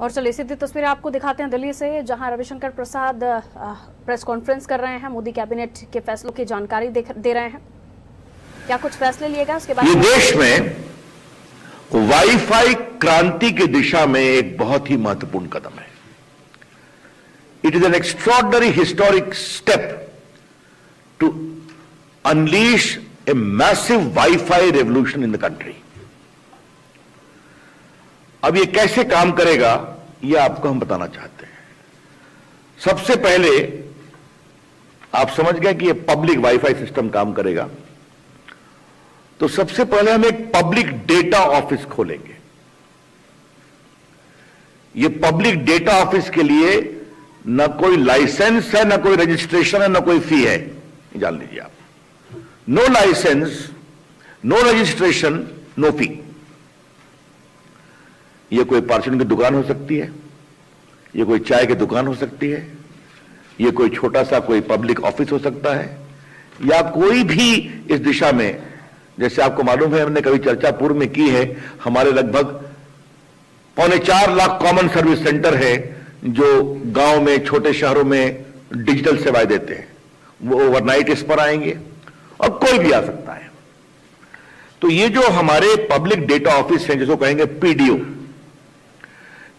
और चलिए सीधी तस्वीरें आपको दिखाते हैं दिल्ली से, जहां रविशंकर प्रसाद प्रेस कॉन्फ्रेंस कर रहे हैं, मोदी कैबिनेट के फैसलों की जानकारी दे रहे हैं। क्या कुछ फैसले लिए गए उसके बारे ये में? देश में वाईफाई क्रांति की दिशा में एक बहुत ही महत्वपूर्ण कदम है। It is an extraordinary historic step to unleash a massive WiFi revolution in the country. अब ये कैसे काम करेगा ये आपको हम बताना चाहते हैं। सबसे पहले आप समझ गए कि ये पब्लिक वाईफाई सिस्टम काम करेगा, तो सबसे पहले हम एक पब्लिक डेटा ऑफिस खोलेंगे। ये पब्लिक डेटा ऑफिस के लिए न कोई लाइसेंस है, न कोई रजिस्ट्रेशन है, न कोई फी है, जान लीजिए आप। No licence, no registration, no fee. ये कोई परचून की दुकान हो सकती है, ये कोई चाय की दुकान हो सकती है, ये कोई छोटा सा कोई पब्लिक ऑफिस हो सकता है, या कोई भी इस दिशा में, जैसे आपको मालूम है हमने कभी चर्चा पूर्व में की है, हमारे लगभग 4.25 लाख कॉमन सर्विस सेंटर है जो गांव में, छोटे शहरों में डिजिटल सेवाएं देते हैं। वो ओवरनाइट इस पर आएंगे और कोई भी आ सकता है। तो ये जो हमारे पब्लिक डेटा ऑफिस हैं, जिसको कहेंगे पीडीओ,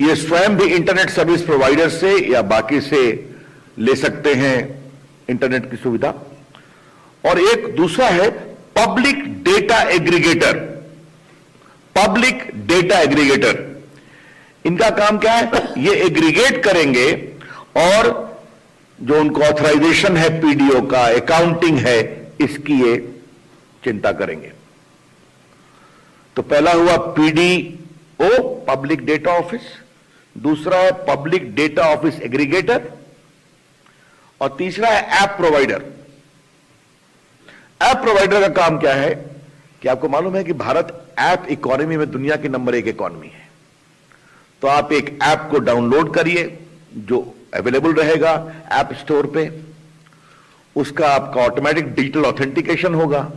ये स्वयं भी इंटरनेट सर्विस प्रोवाइडर से या बाकी से ले सकते हैं इंटरनेट की सुविधा। और एक दूसरा है public data aggregator. Public data aggregator, इनका काम क्या है? ये एग्रीगेट करेंगे और जो उनको ऑथराइजेशन है पीडीओ का, अकाउंटिंग है, इसकी ये चिंता करेंगे। तो पहला हुआ पीडीओ, पब्लिक डेटा ऑफिस, दूसरा है पब्लिक डेटा ऑफिस एग्रीगेटर, और तीसरा है ऐप प्रोवाइडर। ऐप प्रोवाइडर का काम क्या है कि आपको मालूम है कि भारत ऐप इकोनॉमी में दुनिया की नंबर 1 इकोनॉमी है। तो आप एक ऐप को डाउनलोड करिए जो अवेलेबल रहेगा ऐप स्टोर पे, उसका आपका ऑटोमेटिक डिजिटल ऑथेंटिकेशन होगा,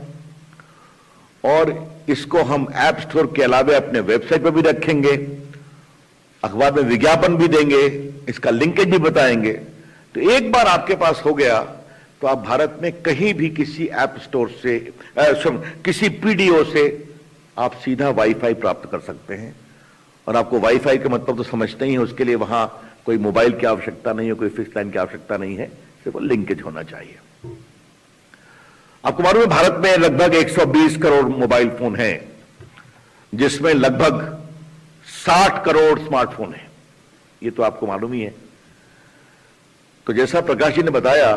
और इसको हम ऐप स्टोर के अलावा अपने वेबसाइट पर भी रखेंगे, अखबार में विज्ञापन भी देंगे, इसका लिंकेज भी बताएंगे। तो एक बार आपके पास हो गया तो आप भारत में कहीं भी किसी ऐप स्टोर से, किसी पीडीओ से आप सीधा वाईफाई प्राप्त कर सकते हैं। और आपको वाईफाई का मतलब तो समझते ही है, उसके लिए वहां कोई मोबाइल की आवश्यकता नहीं है, कोई फिक्स लाइन की आवश्यकता नहीं है, सिर्फ लिंकेज होना चाहिए। आपको मालूम है भारत में लगभग 120 करोड़ मोबाइल फोन हैं, जिसमें लगभग 60 करोड़ स्मार्टफोन हैं। ये तो आपको मालूम ही है। तो जैसा प्रकाश जी ने बताया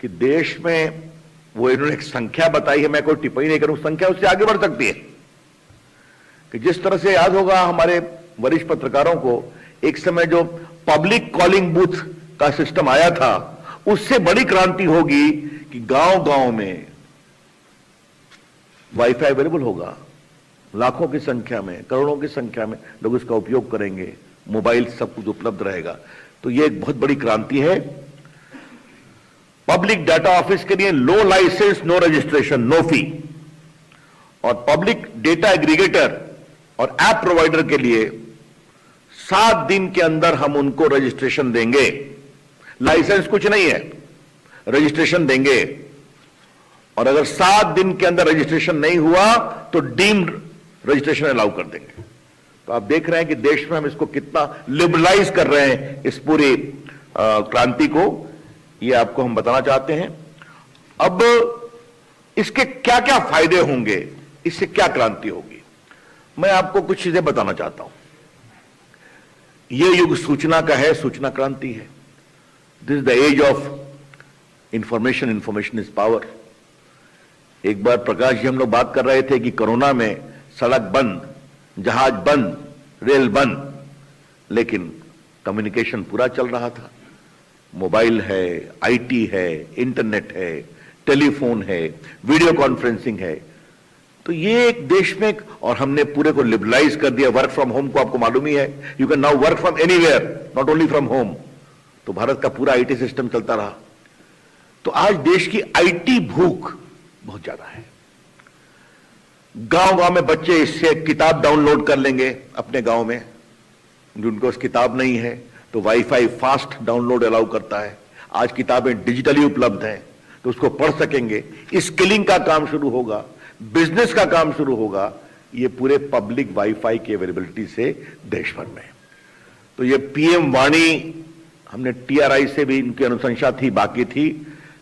कि देश में, वो इन्होंने एक संख्या बताई है, मैं कोई टिप्पणी नहीं करूं, संख्या उससे आगे बढ़ सकती है। कि जिस तरह से याद होगा हमारे वरिष्ठ पत्रकारों को, एक समय जो पब्लिक कॉलिंग बूथ का सिस्टम आया था, उससे बड़ी क्रांति होगी कि गांव गांव में वाईफाई अवेलेबल होगा। लाखों की संख्या में, करोड़ों की संख्या में लोग इसका उपयोग करेंगे, मोबाइल सब कुछ उपलब्ध रहेगा। तो यह एक बहुत बड़ी क्रांति है। पब्लिक डाटा ऑफिस के लिए low licence, no registration, no fee, और पब्लिक डेटा एग्रीगेटर और ऐप प्रोवाइडर के लिए 7 दिन के अंदर हम उनको रजिस्ट्रेशन देंगे। लाइसेंस कुछ नहीं है, रजिस्ट्रेशन देंगे, और अगर 7 दिन के अंदर रजिस्ट्रेशन नहीं हुआ तो डीम्ड रजिस्ट्रेशन अलाउ कर देंगे। तो आप देख रहे हैं कि देश में हम इसको कितना लिबरलाइज कर रहे हैं, इस पूरी क्रांति को। ये आपको हम बताना चाहते हैं। अब इसके क्या क्या फायदे होंगे, इससे क्या क्रांति होगी, मैं आपको कुछ चीजें बताना चाहता हूं। यह युग सूचना का है, सूचना क्रांति है। This is the age of information, information is power. एक बार प्रकाश जी हम लोग बात कर रहे थे कि कोरोना में सड़क बंद, जहाज बंद, रेल बंद, लेकिन कम्युनिकेशन पूरा चल रहा था। मोबाइल है, आईटी है, इंटरनेट है, टेलीफोन है, वीडियो कॉन्फ्रेंसिंग है। तो ये एक देश में, और हमने पूरे को लिबरलाइज कर दिया। वर्क फ्रॉम होम को आपको मालूम ही है, you can now work from anywhere, not only from home. तो भारत का पूरा आईटी सिस्टम चलता रहा। तो आज देश की आईटी भूख बहुत ज्यादा है। गांव गांव में बच्चे इससे किताब डाउनलोड कर लेंगे अपने गांव में, जिनको उस किताब नहीं है तो वाईफाई फास्ट डाउनलोड अलाउ करता है। आज किताबें डिजिटली उपलब्ध हैं तो उसको पढ़ सकेंगे। स्किलिंग का काम शुरू होगा, बिजनेस का काम शुरू होगा, ये पूरे पब्लिक वाईफाई की अवेलेबिलिटी से देश भर में। तो ये पीएम वाणी, हमने टीआरआई से भी इनकी अनुशंसा थी, बाकी थी,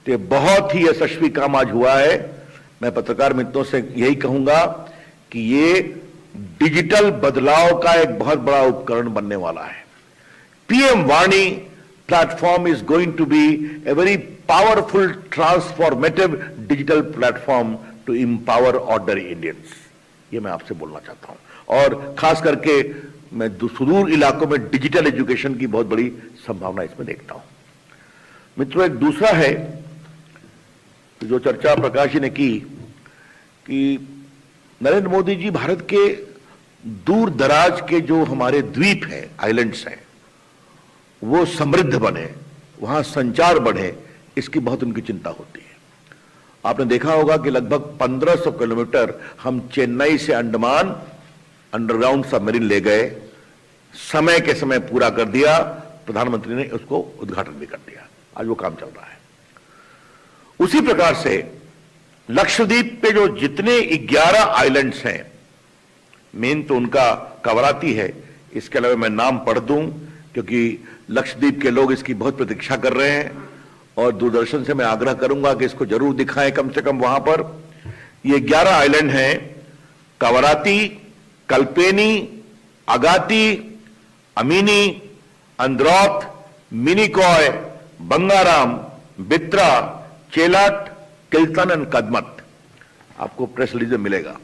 तो ये बहुत ही यशस्वी काम आज हुआ है। मैं पत्रकार मित्रों से यही कहूंगा कि ये डिजिटल बदलाव का एक बहुत बड़ा उपकरण बनने वाला है। PM Vani platform is going to be a very powerful transformative digital platform to empower ordinary Indians. ये मैं आपसे बोलना चाहता हूं। और खास करके मैं सुदूर इलाकों में डिजिटल एजुकेशन की बहुत बड़ी संभावना इसमें देखता हूं। मित्रों, एक दूसरा है जो चर्चा प्रकाश जी ने की कि नरेंद्र मोदी जी भारत के दूर दराज के जो हमारे द्वीप हैं, आइलैंड्स हैं, वो समृद्ध बने, वहां संचार बढ़े, इसकी बहुत उनकी चिंता होती है। आपने देखा होगा कि लगभग 1500 किलोमीटर हम चेन्नई से अंडमान अंडरग्राउंड सबमरीन ले गए, समय के समय पूरा कर दिया। प्रधानमंत्री ने उसको उद्घाटन भी कर दिया, आज वो काम चल रहा है। उसी प्रकार से लक्षद्वीप पे जो जितने 11 आइलैंड्स हैं, मेन तो उनका कवराती है, इसके अलावा मैं नाम पढ़ दूं क्योंकि लक्षद्वीप के लोग इसकी बहुत प्रतीक्षा कर रहे हैं और दूरदर्शन से मैं आग्रह करूंगा कि इसको जरूर दिखाएं कम से कम वहां पर। ये 11 आइलैंड हैं: कवराती, कल्पेनी, अगाती, अमीनी, अंद्रौथ, मिनिकॉय, बंगाराम, बित्रा, चेलाट, किल्तन एंड कदमत। आपको प्रेस रिलीज में मिलेगा।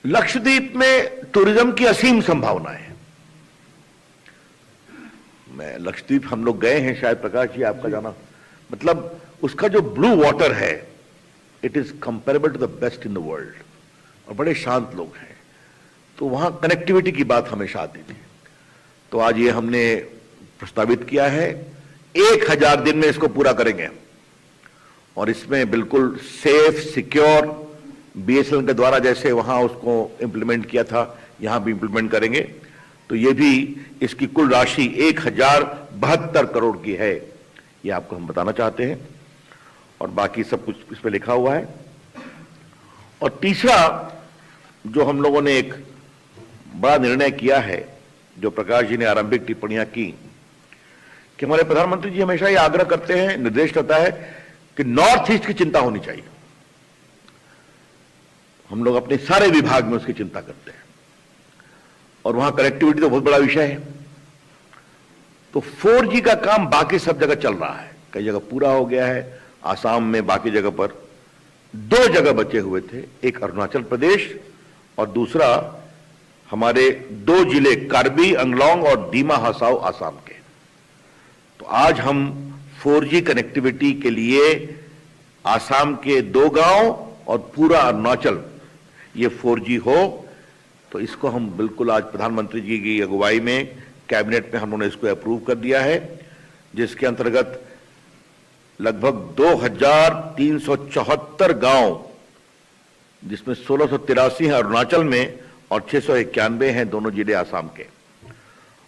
लक्षद्वीप में टूरिज्म की असीम संभावना है। मैं लक्षद्वीप हम लोग गए हैं, शायद प्रकाश जी आपका जाना, मतलब उसका जो ब्लू वाटर है, it is comparable to the best in the world, और बड़े शांत लोग हैं। तो वहां कनेक्टिविटी की बात हमेशा आती थी। तो आज ये हमने प्रस्तावित किया है, 1000 दिन में इसको पूरा करेंगे और इसमें बिल्कुल सेफ, सिक्योर, बीएसएनएल के द्वारा जैसे वहां उसको इंप्लीमेंट किया था, यहां भी इंप्लीमेंट करेंगे। तो ये भी, इसकी कुल राशि 1072 करोड़ की है, ये आपको हम बताना चाहते हैं, और बाकी सब कुछ इस पे लिखा हुआ है। और तीसरा जो हम लोगों ने एक बड़ा निर्णय किया है, जो प्रकाश जी ने आरंभिक टिप्पणियां की, कि हमारे प्रधानमंत्री जी हमेशा ये आग्रह करते हैं, निर्देश रहता है कि नॉर्थ ईस्ट की चिंता होनी चाहिए। हम लोग अपने सारे विभाग में उसकी चिंता करते हैं, और वहां कनेक्टिविटी तो बहुत बड़ा विषय है। तो 4G का काम बाकी सब जगह चल रहा है, कई जगह पूरा हो गया है, आसाम में, बाकी जगह पर 2 जगह बचे हुए थे, एक अरुणाचल प्रदेश और दूसरा हमारे 2 जिले कार्बी अंगलोंग और दीमा हसाओ आसाम के। तो आज हम 4G कनेक्टिविटी के लिए आसाम के 2 गांव और पूरा अरुणाचल ये 4G हो, तो इसको हम बिल्कुल आज प्रधानमंत्री जी की अगुवाई में कैबिनेट में हम लोगों ने इसको अप्रूव कर दिया है, जिसके अंतर्गत लगभग 2374 गांव, जिसमें 1683 हैं अरुणाचल में और 691 हैं दोनों जिले आसाम के,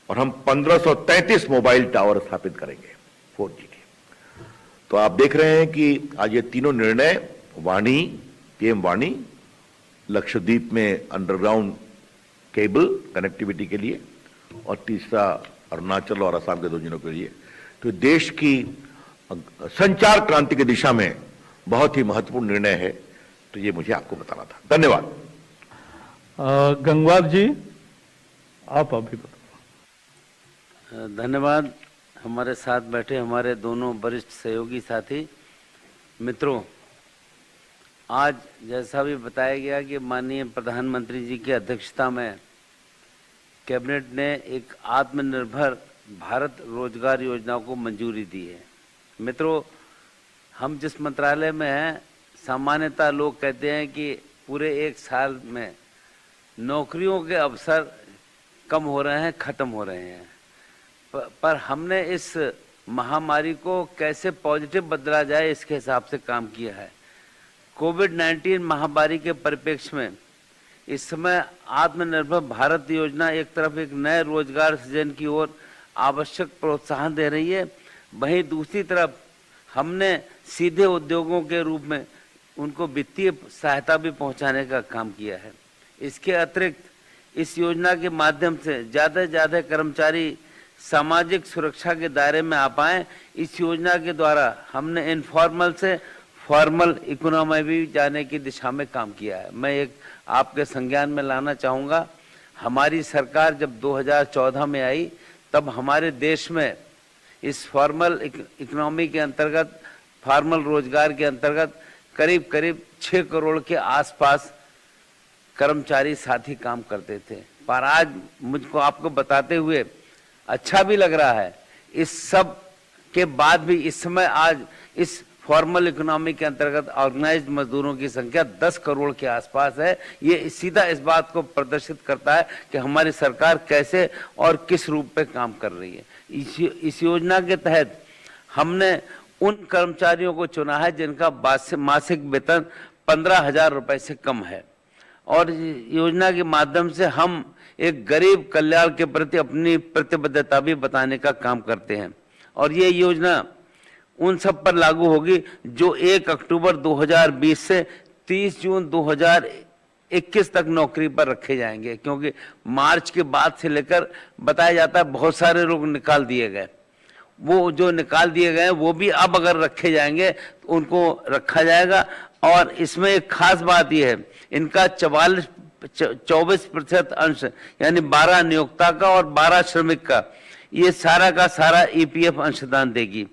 और हम 1533 मोबाइल टावर स्थापित करेंगे 4G के। तो आप देख रहे हैं कि आज ये तीनों निर्णय, वाणी, पीएम वाणी, लक्षद्वीप में अंडरग्राउंड केबल कनेक्टिविटी के लिए, और तीसरा अरुणाचल और असम के 2 जिलों के लिए, तो देश की संचार क्रांति की दिशा में बहुत ही महत्वपूर्ण निर्णय है। तो ये मुझे आपको बताना था। धन्यवाद। गंगवार जी, आप अभी बताओ। धन्यवाद। हमारे साथ बैठे हमारे दोनों वरिष्ठ सहयोगी साथी मित्रों, आज जैसा भी बताया गया कि माननीय प्रधानमंत्री जी की अध्यक्षता में कैबिनेट ने एक आत्मनिर्भर भारत रोजगार योजना को मंजूरी दी है। मित्रों, हम जिस मंत्रालय में हैं, सामान्यतः लोग कहते हैं कि पूरे 1 साल में नौकरियों के अवसर कम हो रहे हैं, खत्म हो रहे हैं, पर हमने इस महामारी को कैसे पॉजिटिव बदला जाए, इसके हिसाब से काम किया है। कोविड-19 महामारी के परिप्रेक्ष्य में इस समय आत्मनिर्भर भारत योजना एक तरफ एक नए रोजगार सृजन की ओर आवश्यक प्रोत्साहन दे रही है, वहीं दूसरी तरफ हमने सीधे उद्योगों के रूप में उनको वित्तीय सहायता भी पहुंचाने का काम किया है। इसके अतिरिक्त इस योजना के माध्यम से ज़्यादा से ज़्यादा कर्मचारी सामाजिक सुरक्षा के दायरे में आ पाएं। इस योजना के द्वारा हमने इनफॉर्मल से फॉर्मल इकोनॉमी में भी जाने की दिशा में काम किया है। मैं एक आपके संज्ञान में लाना चाहूँगा, हमारी सरकार जब 2014 में आई तब हमारे देश में इस फॉर्मल इकोनॉमी के अंतर्गत, फॉर्मल रोजगार के अंतर्गत करीब करीब 6 करोड़ के आसपास कर्मचारी साथी काम करते थे। पर आज मुझको आपको बताते हुए अच्छा भी लग रहा है, इस सब के बाद भी इस समय आज इस फॉर्मल इकोनॉमी के अंतर्गत ऑर्गेनाइज्ड मजदूरों की संख्या 10 करोड़ के आसपास है। ये सीधा इस बात को प्रदर्शित करता है कि हमारी सरकार कैसे और किस रूप पे काम कर रही है। इस योजना के तहत हमने उन कर्मचारियों को चुना है जिनका मासिक वेतन 15,000 रुपए से कम है, और योजना के माध्यम से हम एक गरीब कल्याण के प्रति अपनी प्रतिबद्धता भी बताने का काम करते हैं। और ये योजना उन सब पर लागू होगी जो 1 अक्टूबर 2020 से 30 जून 2021 तक नौकरी पर रखे जाएंगे, क्योंकि मार्च के बाद से लेकर बताया जाता है बहुत सारे लोग निकाल दिए गए। वो जो निकाल दिए गए वो भी अब अगर रखे जाएंगे तो उनको रखा जाएगा। और इसमें एक खास बात यह है, इनका 24% अंश यानी 12 नियोक्ता का और 12 श्रमिक का, ये सारा का सारा EPF अंशदान देगी।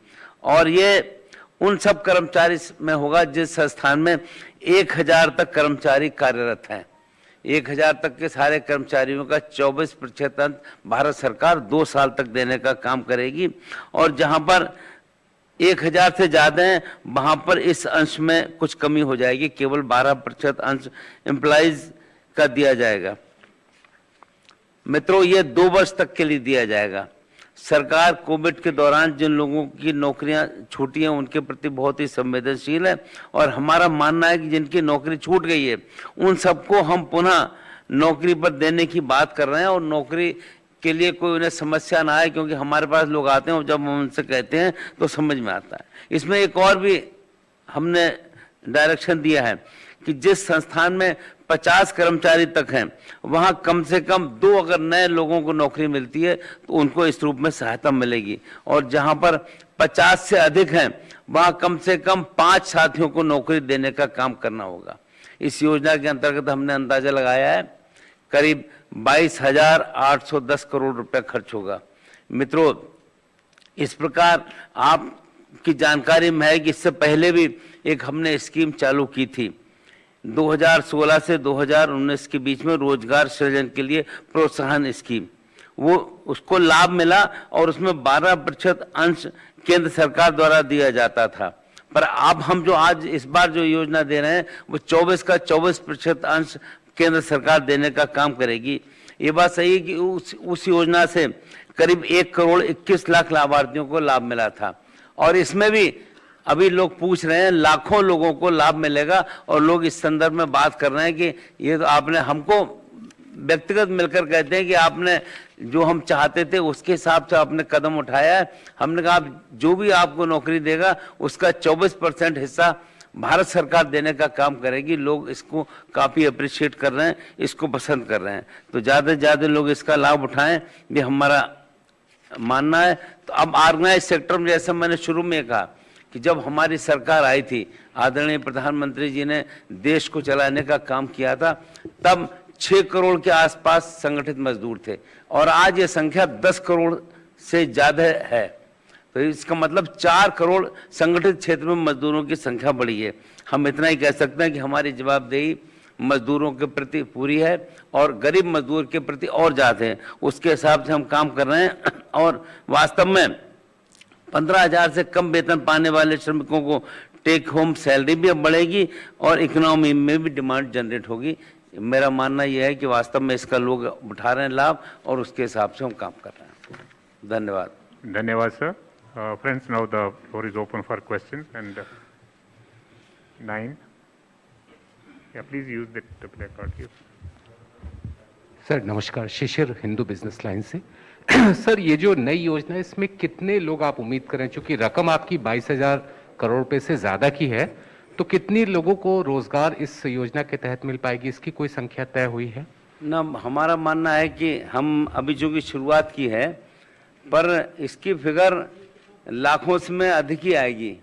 और ये उन सब कर्मचारी में होगा जिस संस्थान में 1000 तक कर्मचारी कार्यरत हैं। 1000 तक के सारे कर्मचारियों का 24% अंश भारत सरकार 2 साल तक देने का काम करेगी। और जहां पर 1000 से ज्यादा है वहां पर इस अंश में कुछ कमी हो जाएगी, केवल 12% अंश एम्प्लॉइज का दिया जाएगा। मित्रों, ये 2 वर्ष तक के लिए दिया जाएगा। सरकार कोविड के दौरान जिन लोगों की नौकरियां छूटी हैं उनके प्रति बहुत ही संवेदनशील है, और हमारा मानना है कि जिनकी नौकरी छूट गई है उन सबको हम पुनः नौकरी पर देने की बात कर रहे हैं। और नौकरी के लिए कोई उन्हें समस्या ना आए, क्योंकि हमारे पास लोग आते हैं और जब हम उनसे कहते हैं तो समझ में आता है। इसमें एक और भी हमने डायरेक्शन दिया है कि जिस संस्थान में 50 कर्मचारी तक हैं वहां कम से कम 2 अगर नए लोगों को नौकरी मिलती है तो उनको इस रूप में सहायता मिलेगी। और जहां पर 50 से अधिक हैं वहां कम से कम 5 साथियों को नौकरी देने का काम करना होगा। इस योजना के अंतर्गत हमने अंदाजा लगाया है करीब 22,810 करोड़ रुपया खर्च होगा। मित्रों, इस प्रकार आपकी जानकारी में है कि इससे पहले भी एक हमने स्कीम चालू की थी 2016 से 2019 के बीच में, रोजगार सृजन के लिए प्रोत्साहन स्कीम। वो उसको लाभ मिला और उसमें 12% अंश केंद्र सरकार द्वारा दिया जाता था। पर अब हम जो आज इस बार जो योजना दे रहे हैं वो 24 का 24% अंश केंद्र सरकार देने का काम करेगी। ये बात सही है कि उस योजना से करीब 1 करोड़ 21 लाख लाभार्थियों को लाभ मिला था, और इसमें भी अभी लोग पूछ रहे हैं लाखों लोगों को लाभ मिलेगा। और लोग इस संदर्भ में बात कर रहे हैं कि ये तो आपने हमको व्यक्तिगत मिलकर कहते हैं कि आपने जो हम चाहते थे उसके हिसाब से आपने कदम उठाया है। हमने कहा जो भी आपको नौकरी देगा उसका 24% हिस्सा भारत सरकार देने का काम करेगी। लोग इसको काफी अप्रिशिएट कर रहे हैं, इसको पसंद कर रहे हैं, तो ज्यादा से ज्यादा लोग इसका लाभ उठाएं, ये हमारा मानना है। तो अब ऑर्गेनाइज सेक्टर में, जैसे मैंने शुरू में कहा कि जब हमारी सरकार आई थी, आदरणीय प्रधानमंत्री जी ने देश को चलाने का काम किया था, तब 6 करोड़ के आसपास संगठित मजदूर थे, और आज ये संख्या 10 करोड़ से ज्यादा है। तो इसका मतलब 4 करोड़ संगठित क्षेत्र में मजदूरों की संख्या बढ़ी है। हम इतना ही कह सकते हैं कि हमारी जवाबदेही मजदूरों के प्रति पूरी है, और गरीब मजदूर के प्रति और ज्यादा है। उसके हिसाब से हम काम कर रहे हैं, और वास्तव में 15,000 से कम वेतन पाने वाले श्रमिकों को टेक होम सैलरी भी अब बढ़ेगी, और इकोनॉमी में भी डिमांड जनरेट होगी। मेरा मानना यह है कि वास्तव में इसका लोग उठा रहे हैं लाभ, और उसके हिसाब से हम काम कर रहे हैं। धन्यवाद। धन्यवाद sir. Friends, now the floor is open for questions. And 9, yeah, please use the placard here. Sir नमस्कार, शिशिर हिंदू बिजनेस लाइन से। सर ये जो नई योजना है इसमें कितने लोग आप उम्मीद करें, चूंकि रकम आपकी 22,000 करोड़ रुपए से ज्यादा की है, तो कितनी लोगों को रोजगार इस योजना के तहत मिल पाएगी, इसकी कोई संख्या तय हुई है? ना, हमारा मानना है कि हम अभी जो की शुरुआत की है, पर इसकी फिगर लाखों में अधिक ही आएगी।